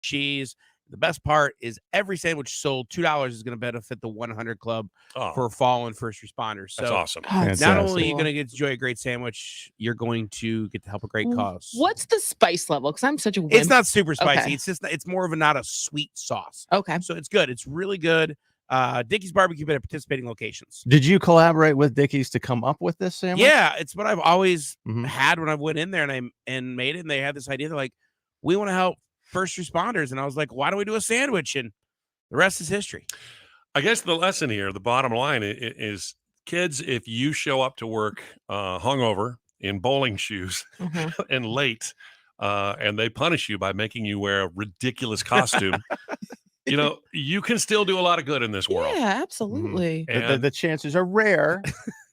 cheese. The best part is every sandwich sold $2 is going to benefit the 100 Club for fallen first responders. So that's awesome. Not only are you going to get to enjoy a great sandwich, you're going to get to help a great cause. What's the spice level? Because I'm such a wimp. It's not super spicy. Okay. It's more of not a sweet sauce. Okay. So it's good. It's really good. Dickey's Barbecue been at participating locations. Did you collaborate with Dickey's to come up with this sandwich? Yeah, it's what I've always had when I went in there and made it. And they had this idea. They're like, we want to help first responders. And I was like, why don't we do a sandwich? And the rest is history. I guess the lesson here, the bottom line is kids, if you show up to work hungover in bowling shoes and late, and they punish you by making you wear a ridiculous costume, you can still do a lot of good in this world. Yeah, absolutely. The chances are rare,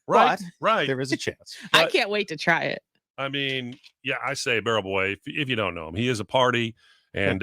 right? There is a chance. I can't wait to try it. I mean, yeah, I say Barrel Boy, if you don't know him, he is a party, and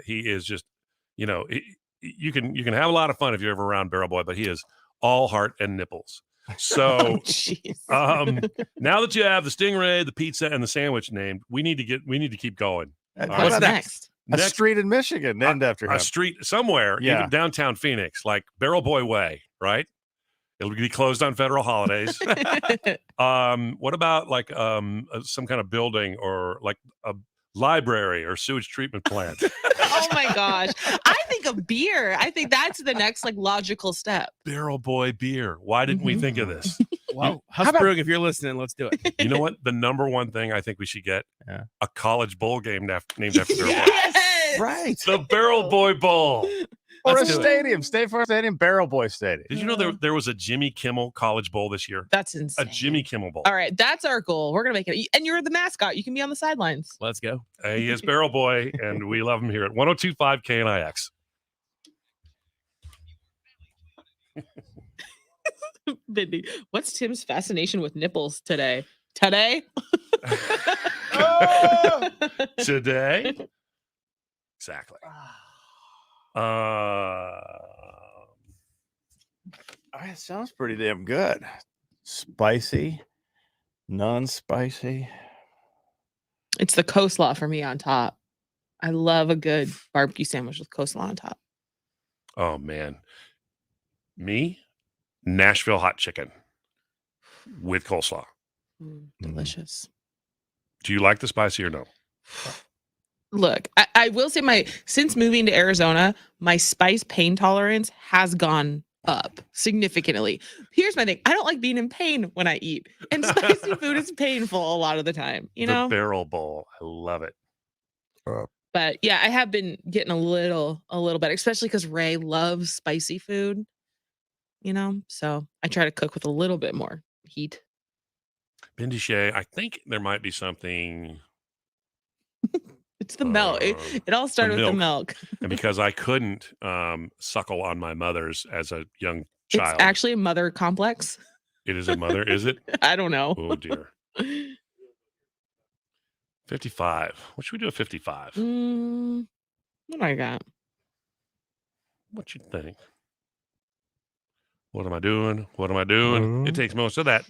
he is just, you can have a lot of fun if you're ever around Barrel Boy, but he is all heart and nipples. So now that you have the stingray, the pizza, and the sandwich named, we need to keep going. What's next? A street in Michigan named after him. A street somewhere, even downtown Phoenix, like Barrel Boy Way, right? It'll be closed on federal holidays. What about like some kind of building or like a library or sewage treatment plant? Oh my gosh. I think of beer. I think that's the next logical step. Barrel Boy beer. Why didn't we think of this? Well, Huss Brewing, if you're listening, let's do it. You know what? The number one thing I think we should get a college bowl game named after Barrel Boy. Yes! Right. The Barrel Boy Bowl. Or a stadium, State Farm Stadium, Barrel Boy Stadium. Did you know there was a Jimmy Kimmel College Bowl this year? That's insane. A Jimmy Kimmel Bowl. All right, that's our goal. We're going to make it. And you're the mascot. You can be on the sidelines. Let's go. He is Barrel Boy, and we love him here at 102.5 KNIX. Bindi, what's Tim's fascination with nipples today? Today? Today? Exactly. It sounds pretty damn good. Spicy, non-spicy. It's the coleslaw for me on top. I love a good barbecue sandwich with coleslaw on top. Oh, man. Me? Nashville hot chicken with coleslaw. Delicious. Do you like the spicy or no? Look, I will say since moving to Arizona, my spice pain tolerance has gone up significantly. Here's my thing. I don't like being in pain when I eat. And spicy food is painful a lot of the time, The Barrel Bowl. I love it. But yeah, I have been getting a little better, especially because Ray loves spicy food, so I try to cook with a little bit more heat. Bindi Shay, I think there might be something. It's the milk. It all started with the milk. And because I couldn't suckle on my mother's as a young child. It's actually a mother complex. It is a mother, is it? I don't know. Oh, dear. 55. What should we do at 55? What do I got? What you think? What am I doing? What am I doing? It takes most of that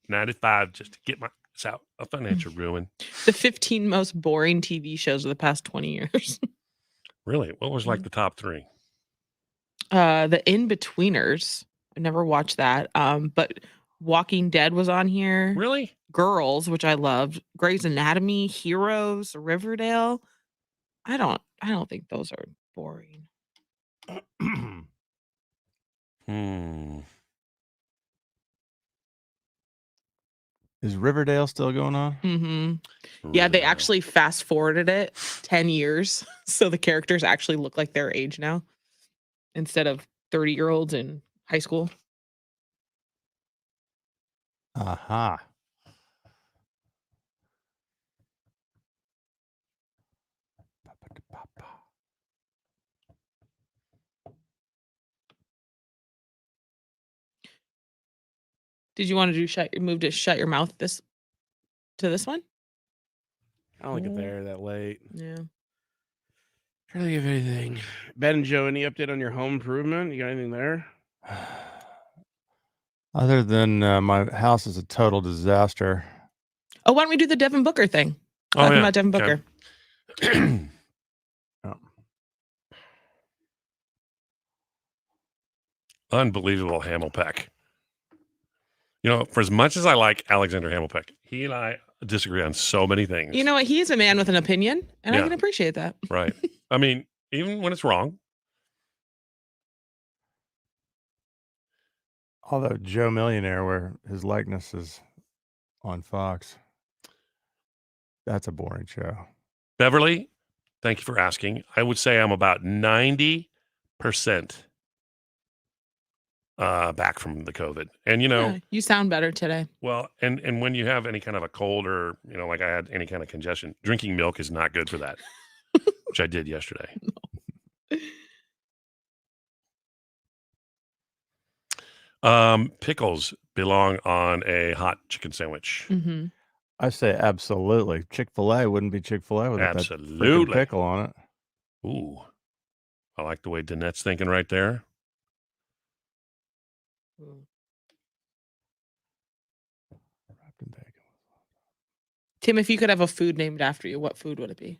95 just to get out a financial ruin. The 15 most boring TV shows of the past 20 years. Really? What was like the top 3? The In-Betweeners. I never watched that. But Walking Dead was on here. Really? Girls, which I loved. Grey's Anatomy, Heroes, Riverdale. I don't think those are boring. Is Riverdale still going on? Mm-hmm. Yeah, they actually fast forwarded it 10 years. So the characters actually look like their age now instead of 30-year-olds in high school. Aha. Did you want to do shut your mouth to this one? I don't get there that late. Yeah. Trying to think of anything. Ben and Joe, any update on your home improvement? You got anything there? Other than my house is a total disaster. Oh, why don't we do the Devin Booker thing? Talking about Devin Booker. Unbelievable Hamilpeck. You know, for as much as I like Alexander Hamilpeck, he and I disagree on so many things. You know what? He is a man with an opinion, and I Yeah. can appreciate that. Right. I mean, even when it's wrong. Although Joe Millionaire, where his likeness is on Fox, that's a boring show. Beverly, thank you for asking. I would say I'm about 90% back from the COVID. And, you know, Yeah, you sound better today. well, and when you have any kind of a cold or, you know, like I had any kind of congestion, drinking milk is not good for that, which I did yesterday. Pickles belong on a hot chicken sandwich. Mm-hmm. I say absolutely. Chick-fil-A wouldn't be Chick-fil-A without that freaking Absolutely. pickle on it. Ooh, I like the way Danette's thinking right there. Wrapped in bacon. Tim, if you could have a food named after you, what food would it be?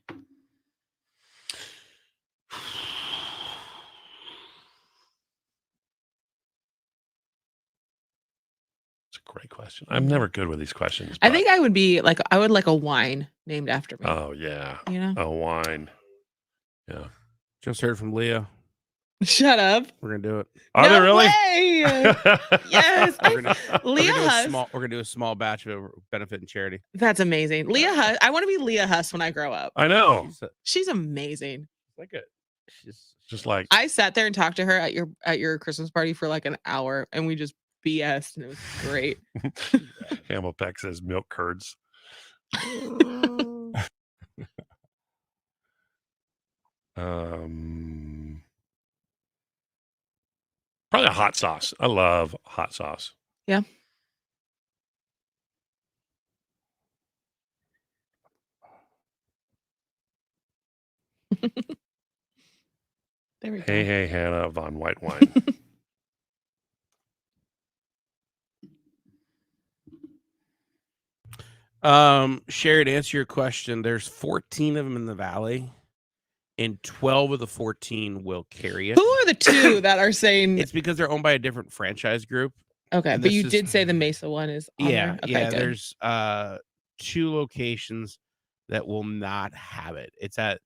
It's a great question. I'm never good with these questions. I think I would like a wine named after me. Oh, yeah. You know? A wine. Yeah. Just heard from Leah. Shut up. We're gonna do it. Are they really? Way! Yes. Leah Huss. We're gonna do a small batch of benefit and charity. That's amazing. Leah Huss. I want to be Leah Huss when I grow up. I know. She's amazing. Like it. She's just like I sat there and talked to her at your Christmas party for like an hour, and we just BS'd, and it was great. Hamilpeck says milk curds. Probably a hot sauce. I love hot sauce. Yeah. There we go. Hey, Hannah von White Wine. Sherry, to answer your question, there's 14 of them in the valley, and 12 of the 14 will carry it. Who are the two that are saying It's because they're owned by a different franchise group. okay, and but this you is- did say the Mesa one is on Yeah, there? Okay, yeah. good. There's 2 locations that will not have it. It's at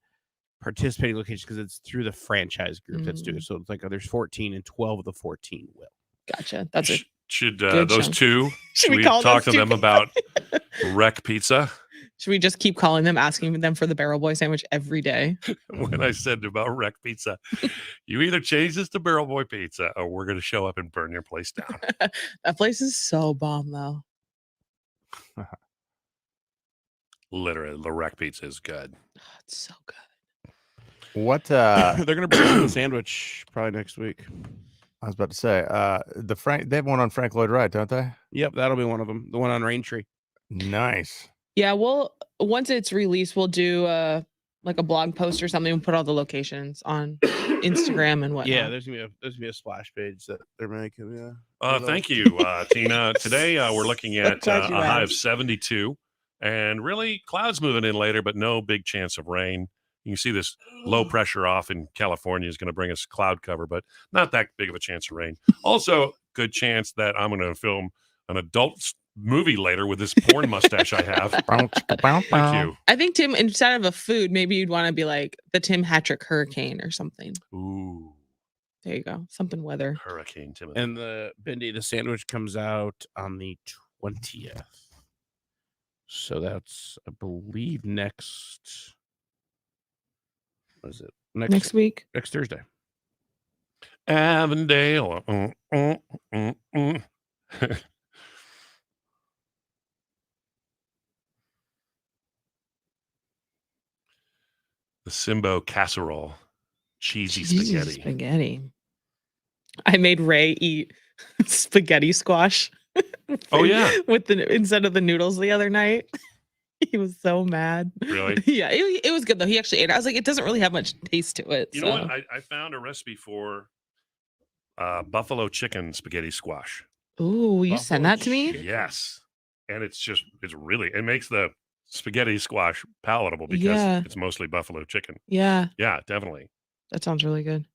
participating locations because it's through the franchise group that's doing it. So it's like there's 14 and 12 of the 14 will. Gotcha. That's it. Should Good those chunk. two, Should we we call talk those to two them about Wreck Pizza? Should we just keep calling them, asking them for the Barrel Boy sandwich every day? When I said about Wreck Pizza, you either change this to Barrel Boy Pizza or we're going to show up and burn your place down. That place is so bomb, though. Literally, the Wreck Pizza is good. Oh, it's so good. What They're gonna bring the sandwich probably next week. I was about to say, they have one on Frank Lloyd Wright, don't they? Yep, that'll be one of them. The one on Raintree. Nice. Yeah, once it's released, we'll do like a blog post or something. We'll put all the locations on Instagram and whatnot. Yeah, there's gonna be a splash page that they're making. Yeah. Thank you, Tina. Today we're looking at a high of 72, and really clouds moving in later, but no big chance of rain. You can see this low pressure off in California is going to bring us cloud cover, but not that big of a chance of rain. Also, good chance that I'm going to film an adult movie later with this porn mustache I have. Thank you. I think, Tim, instead of a food, maybe you'd want to be like the Tim Hattrick Hurricane or something. Ooh. There you go. Something weather. Hurricane Timothy. And the sandwich comes out on the 20th. So that's, I believe, next. What is it? Next week. Next Thursday. Avondale. The Simbo casserole. Cheesy spaghetti. I made Ray eat spaghetti squash. Oh, yeah. Instead of the noodles the other night. He was so mad. Really? Yeah, it was good though. He actually ate it. I was like, it doesn't really have much taste to it. You know what? I found a recipe for buffalo chicken spaghetti squash. Ooh, will you send that to me? Yes. And it makes the spaghetti squash palatable because it's mostly buffalo chicken. Yeah. Yeah, definitely. That sounds really good.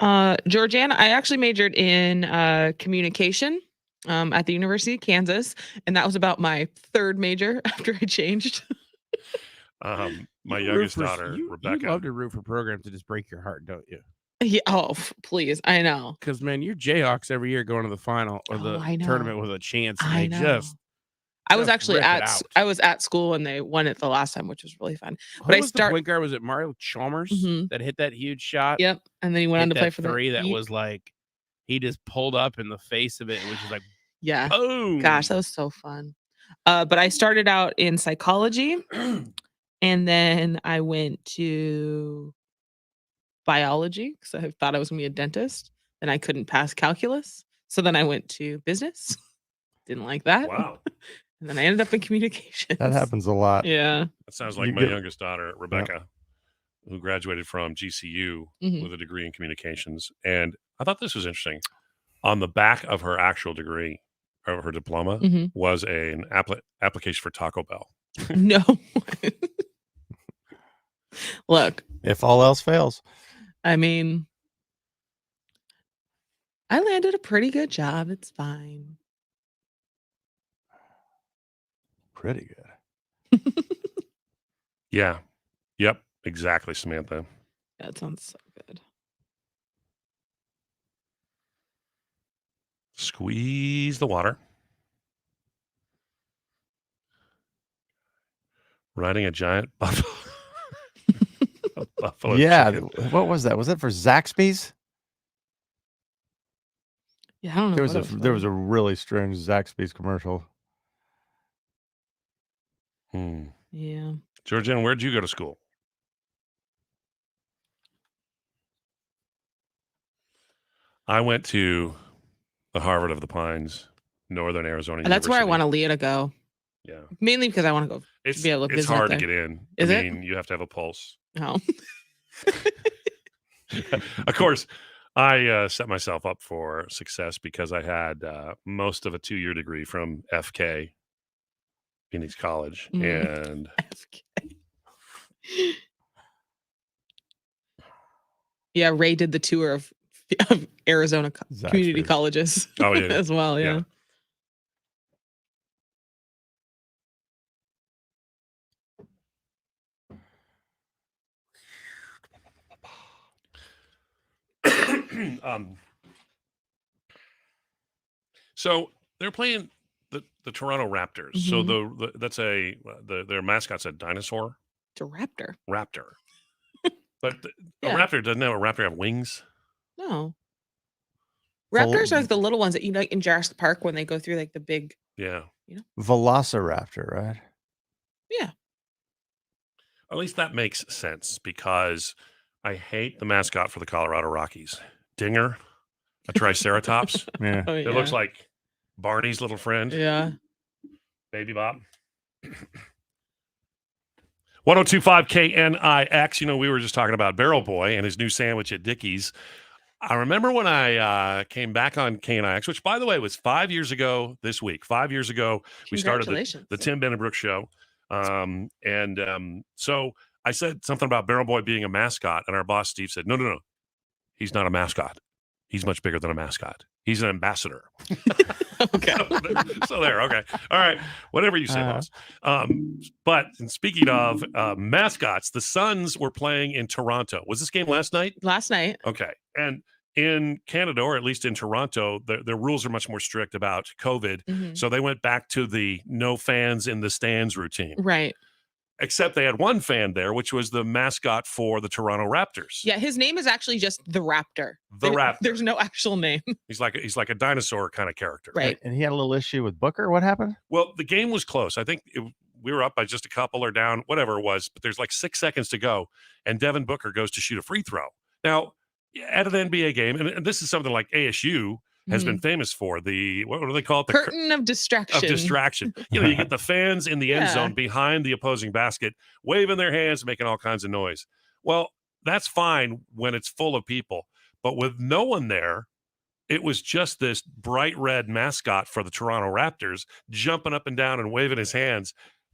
Georgiana, I actually majored in communication at the University of Kansas, and that was about my third major after I changed. My You root youngest for- daughter, you Rebecca. love to root for programs to just break your heart, don't you? Yeah. Oh, please. I know. Because man, your Jayhawks every year going to the final or the I know. tournament with a chance, and I they know. just I was actually rip it at out. I was at school and they won it the last time, which was really fun. Who was the point guard? Was it Mario Chalmers Mhm. that hit that huge shot? Yep. And then he went on Hit to play that for three the that Heat. was like he just pulled up in the face of it. It was just like Yeah. boom. Gosh, that was so fun. But I started out in psychology and then I went to biology because I thought I was gonna be a dentist. Then I couldn't pass calculus. So then I went to business. Didn't like that. Wow. And then I ended up in communications. That happens a lot. Yeah. That sounds like You my get- youngest daughter, Rebecca, who graduated from GCU Mhm. with a degree in communications. And I thought this was interesting. On the back of her actual degree, of her diploma, Mhm. was an application for Taco Bell. No. Look, If all else fails. I mean, I landed a pretty good job. It's fine. Pretty good. Yeah. Yep. Exactly, Samantha. That sounds so good. Squeeze the water. Riding a giant buffalo. A buffalo Yeah. chicken. What was that? Was that for Zaxby's? Yeah, I don't know. There was what it there was for. a really strange Zaxby's commercial. Yeah. Georgiana, where'd you go to school? I went to the Harvard of the Pines, Northern Arizona And that's where I University. want Aaliyah to go. Yeah. Mainly because I want to go. It's, be able to it's visit hard there. to get in. Is I it? mean, you have to have a pulse. Oh. Of course, I set myself up for success because I had most of a 2-year degree from FK, Phoenix College. And Yeah, Ray did the tour of Arizona community Zaxby's. colleges Oh, yeah. as well. Yeah. Yeah. So they're playing the Toronto Raptors. So that's their mascot's a dinosaur. It's a raptor. Raptor. But Yeah. a raptor, doesn't a raptor have wings? No. Raptors are like the little ones that you know in Jurassic Park when they go through like the big. Yeah. Velociraptor, right? Yeah. At least that makes sense because I hate the mascot for the Colorado Rockies. Dinger, a triceratops. Yeah. Oh, It looks like Barney's little friend. Yeah. Baby Bob. 1025 KNIX. You know, we were just talking about Barrel Boy and his new sandwich at Dickey's. I remember when I came back on KNIX, which, by the way, was 5 years ago this week. 5 years ago, we started the Tim Benenbrook show. So I said something about Barrel Boy being a mascot, and our boss, Steve, said, no. He's not a mascot. He's much bigger than a mascot. He's an ambassador. Okay. So there. Okay. All right. Whatever you say, boss. But speaking of mascots, the Suns were playing in Toronto. Was this game last night? Last night. Okay. And in Canada, or at least in Toronto, the rules are much more strict about COVID. Mm-hmm. So they went back to the no fans in the stands routine. Right. Except they had one fan there, which was the mascot for the Toronto Raptors. Yeah, his name is actually just the Raptor. Raptor. There's no actual name. He's like a dinosaur kind of character. Right. And he had a little issue with Booker. What happened? Well, the game was close. I think we were up by just a couple or down, whatever it was. But there's like 6 seconds to go, and Devin Booker goes to shoot a free throw. Now, at an NBA game, and this is something like ASU has been famous for, the what do they call it? The curtain of distraction. You know, you get the fans in the end zone behind the opposing basket, waving their hands, making all kinds of noise. Well, that's fine when it's full of people, but with no one there, it was just this bright red mascot for the Toronto Raptors jumping up and down and waving his hands.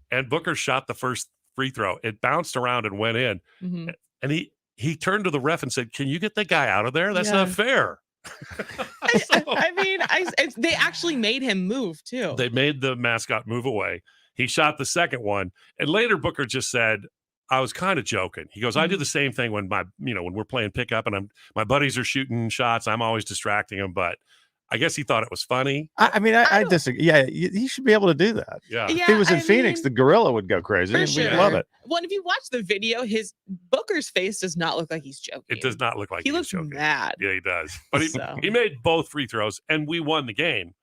And Booker shot the first free throw. It bounced around and went in. Mm-hmm. And he turned to the ref and said, "Can you get the guy out of there? That's Yeah. not fair." I mean, they actually made him move too. They made the mascot move away. He shot the second one, and later Booker just said, "I was kind of joking." He goes, "I do the same thing when when we're playing pickup and my buddies are shooting shots. I'm always distracting them, but I guess he thought it was funny." I mean, I disagree. Yeah, he should be able to do that. Yeah. If he was in I Phoenix, mean, the gorilla would go crazy. for And sure. we'd love it. Well, if you watch the video, Booker's face does not look like he's joking. It does not look like He he's looks joking. mad. Yeah, he does. But So. he made both free throws, and we won the game.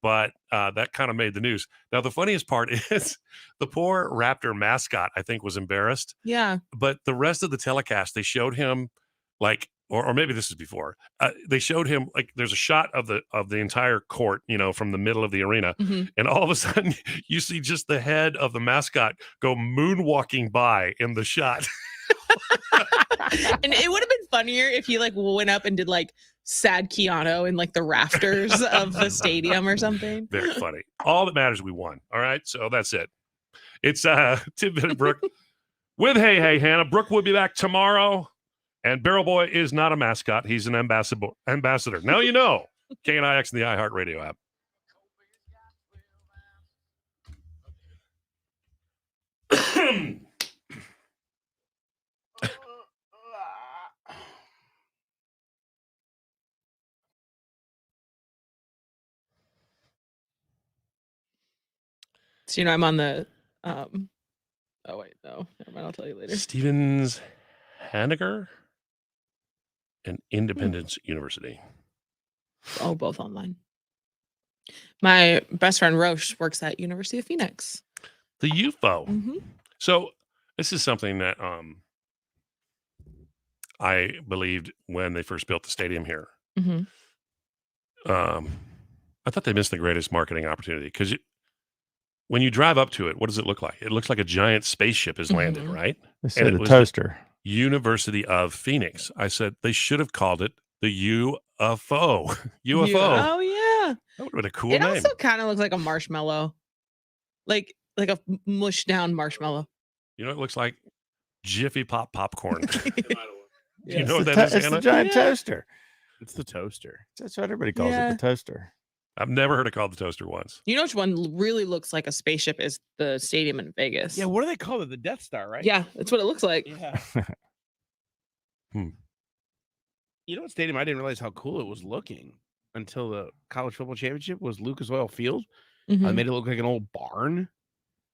But that kind of made the news. Now, the funniest part is the poor Raptor mascot, I think, was embarrassed. Yeah. But the rest of the telecast, they showed him like, or maybe this is before. They showed him like there's a shot of the entire court, from the middle of the arena, and all of a sudden you see just the head of the mascot go moonwalking by in the shot. And it would have been funnier if he went up and did sad Keanu in the rafters of the stadium or something. Very funny. All that matters, we won. All right, so that's it. It's Tidbit and Brooke with Hey Hannah. Brooke will be back tomorrow, and Barrel Boy is not a mascot; he's an ambassador. Now you know. KNIX and the iHeartRadio app. So I'm on the oh wait, no. Never mind, I'll tell you later. Stevens Hanniger and Independence University. Oh, both online. My best friend Roche works at University of Phoenix. The UFO. Mm-hmm. So this is something that I believed when they first built the stadium here. Mm-hmm. I thought they missed the greatest marketing opportunity because when you drive up to it, what does it look like? It looks like a giant spaceship has landed, right? They said it a was toaster. University of Phoenix. I said they should have called it the UFO. UFO. Oh yeah. That would have been a cool It name. also kind of looks like a marshmallow, like a mushed down marshmallow. It looks like Jiffy Pop popcorn. Yes. You know what that is, It's Hannah? the giant Yeah. toaster. It's the toaster. That's what everybody calls it, the toaster. I've never heard it called the toaster once. You know which one really looks like a spaceship is the stadium in Vegas. Yeah, what do they call it? The Death Star, right? Yeah, that's what it looks like. Yeah. You know what stadium? I didn't realize how cool it was looking until the college football championship was Lucas Oil Field. Mhm. I made it look like an old barn.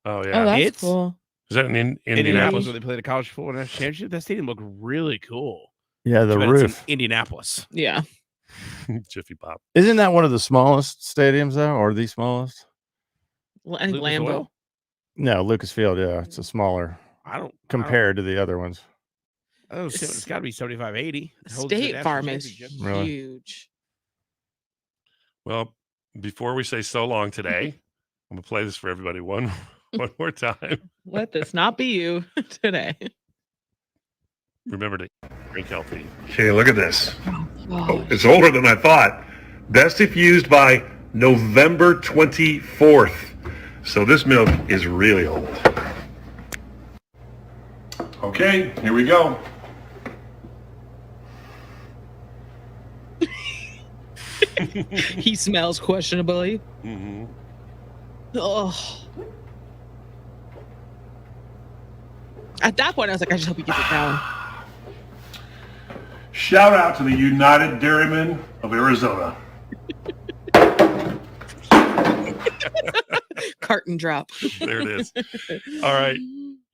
Oh, Oh, yeah. that's It's- cool. Is that in Indianapolis, Indianapolis? where they played the college football national championship. That stadium looked really cool. Yeah, the But it's in roof. Indianapolis. Yeah. Jiffy Pop. Isn't that one of the smallest stadiums, though, or the smallest? I think Lucas Lambeau. Oil? No, Lucas Field. Yeah, it's a smaller compared to the other ones. It's got to be 75, 80. It holds the State national Farm is championship. Really? huge. Well, before we say so long today, I'm going to play this for everybody one more time. Let this not be you today. Remember to drink healthy. Okay, look at this. Oh, it's older than I thought. Best if used by November 24th. So this milk is really old. Okay, here we go. He smells questionably. Mm-hmm. Oh. At that point, I was like, I just hope he gets it down. Shout out to the United Dairymen of Arizona. Carton drop. There it is. All right.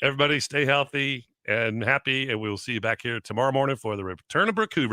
Everybody stay healthy and happy, and we'll see you back here tomorrow morning for the return of Brooke Hoover.